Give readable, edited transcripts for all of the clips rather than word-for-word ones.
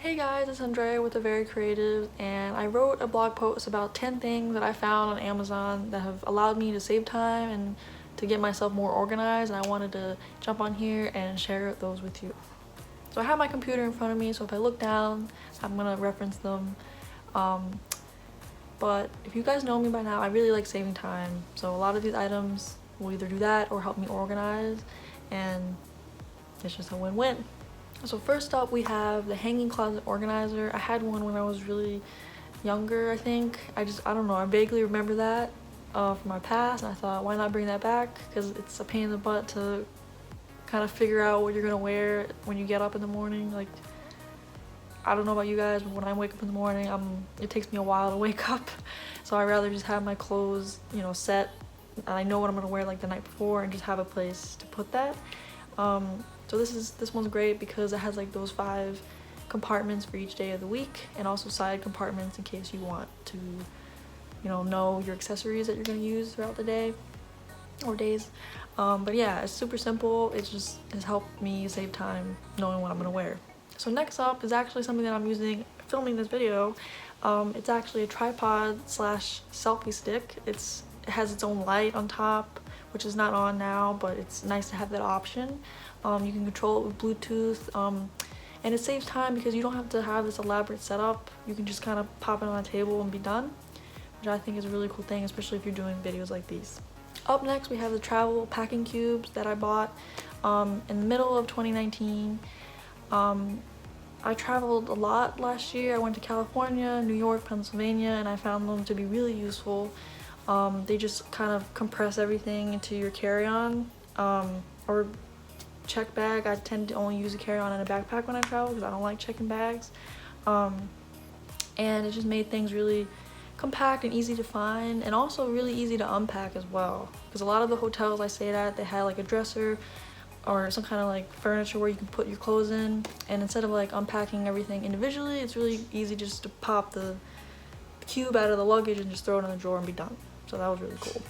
Hey guys, it's Andrea with The Very Creative, and I wrote a blog post about 10 things that I found on Amazon that have allowed me to save time and to get myself more organized, and I wanted to jump on here and share those with you. So I have my computer in front of me, so if I look down, I'm gonna reference them. But if you guys know me by now, I really like saving time, so a lot of these items will either do that or help me organize, and it's just a win-win. So first up, we have the hanging closet organizer. I had one when I was really younger, I think. I don't know, I vaguely remember that from my past, and I thought, why not bring that back? Because it's a pain in the butt to kind of figure out what you're gonna wear when you get up in the morning. Like, I don't know about you guys, but when I wake up in the morning, it takes me a while to wake up. So I'd rather just have my clothes, set, and I know what I'm gonna wear like the night before, and just have a place to put that. So this one's great because it has like those 5 compartments for each day of the week, and also side compartments in case you want to, know your accessories that you're gonna use throughout the day or days. But yeah, it's super simple. It just has helped me save time knowing what I'm gonna wear. So next up is actually something that I'm using filming this video. It's actually a tripod / selfie stick. It has its own light on top, which is not on now, but it's nice to have that option. You can control it with Bluetooth, and it saves time because you don't have to have this elaborate setup. You can just kind of pop it on a table and be done, which I think is a really cool thing, especially if you're doing videos like these. Up next, we have the travel packing cubes that I bought in the middle of 2019. I traveled a lot last year. I went to California, New York, Pennsylvania, and I found them to be really useful. They just kind of compress everything into your carry-on or check bag. I tend to only use a carry-on and a backpack when I travel because I don't like checking bags. And it just made things really compact and easy to find, and also really easy to unpack as well. Because a lot of the hotels I stayed at, they had like a dresser or some kind of like furniture where you can put your clothes in, and instead of like unpacking everything individually, it's really easy just to pop the cube out of the luggage and just throw it in the drawer and be done. So that was really cool.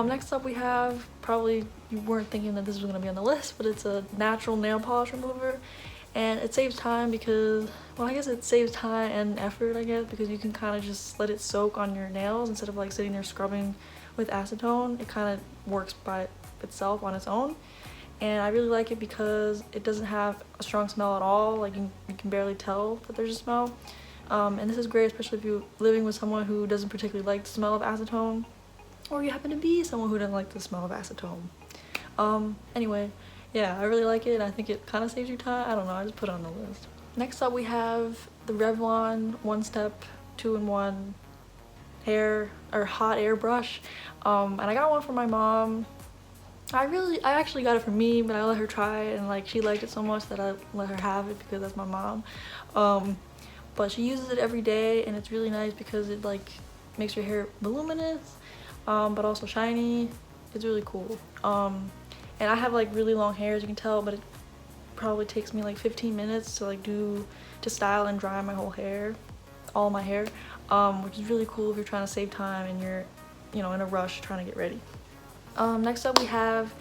Next up we have, probably you weren't thinking that this was going to be on the list, but it's a natural nail polish remover, and it saves time because, well, I guess it saves time and effort, I guess, because you can kind of just let it soak on your nails instead of like sitting there scrubbing with acetone. It kind of works by itself on its own, and I really like it because it doesn't have a strong smell at all. Like you can barely tell that there's a smell, and this is great especially if you're living with someone who doesn't particularly like the smell of acetone, or you happen to be someone who doesn't like the smell of acetone. Anyway, yeah, I really like it, and I think it kind of saves you time. I don't know, I just put it on the list. Next up we have the Revlon One Step 2-in-1 hair or hot air brush, and I got one for my mom. I actually got it for me, but I let her try it, and like she liked it so much that I let her have it because that's my mom. But she uses it every day, and it's really nice because it like makes your hair voluminous, but also shiny. It's really cool. And I have like really long hair, as you can tell, but it probably takes me like 15 minutes to like to style and dry my whole hair, all my hair, which is really cool if you're trying to save time and you're, in a rush trying to get ready. Next up we have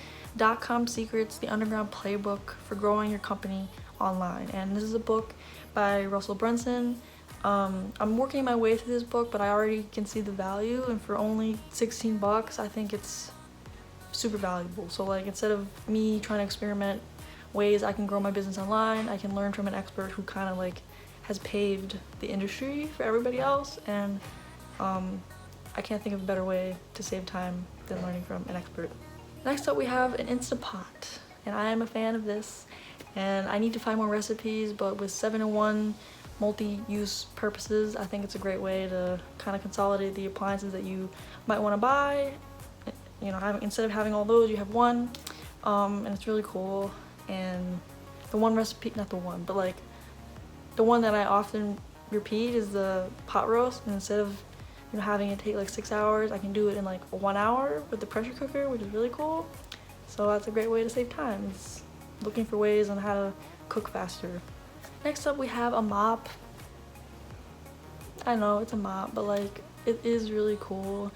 .com Secrets, the Underground Playbook for Growing Your Company Online, and this is a book by Russell Brunson. I'm working my way through this book, but I already can see the value, and for only 16 bucks, I think it's super valuable. So like, instead of me trying to experiment ways I can grow my business online, I can learn from an expert who kind of like has paved the industry for everybody else, and I can't think of a better way to save time than learning from an expert. Next up we have an Instant Pot, and I am a fan of this, and I need to find more recipes, but with 7-in-1 multi-use purposes, I think it's a great way to kind of consolidate the appliances that you might want to buy. Instead of having all those, you have one, and it's really cool. And the one recipe, not the one, but like the one that I often repeat is the pot roast, and instead of having it take like 6 hours, I can do it in like 1 hour with the pressure cooker, which is really cool. So that's a great way to save time. It's looking for ways on how to cook faster. Next up we have a mop. I know it's a mop, but like it is really cool,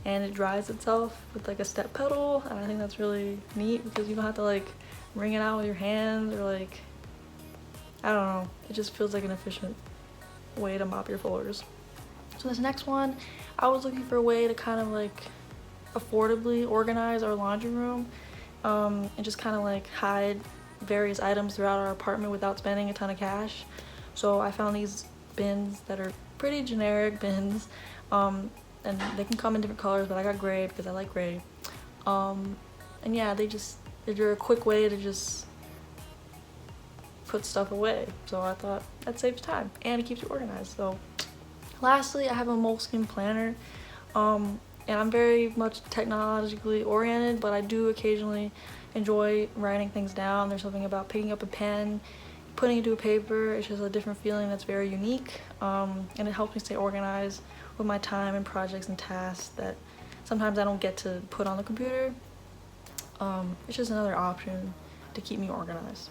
and it dries itself with like a step pedal, and I think that's really neat because you don't have to like wring it out with your hands, or like, I don't know, it just feels like an efficient way to mop your floors. So this next one, I was looking for a way to kind of like affordably organize our laundry room, and just kind of like hide various items throughout our apartment without spending a ton of cash. So I found these bins that are pretty generic bins, and they can come in different colors, but I got gray because I like gray. And yeah, they're a quick way to just put stuff away. So I thought that saves time and it keeps you organized. So lastly, I have a Moleskine planner, and I'm very much technologically oriented, but I do occasionally enjoy writing things down. There's something about picking up a pen, putting it to a paper. It's just a different feeling that's very unique, and it helps me stay organized with my time and projects and tasks that sometimes I don't get to put on the computer. It's just another option to keep me organized.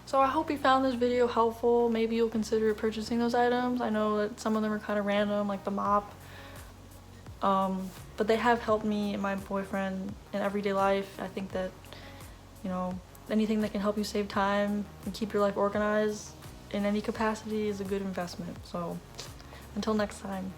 So I hope you found this video helpful. Maybe you'll consider purchasing those items. I know that some of them are kind of random, like the mop, but they have helped me and my boyfriend in everyday life. I think that, you know, anything that can help you save time and keep your life organized in any capacity is a good investment. So until next time.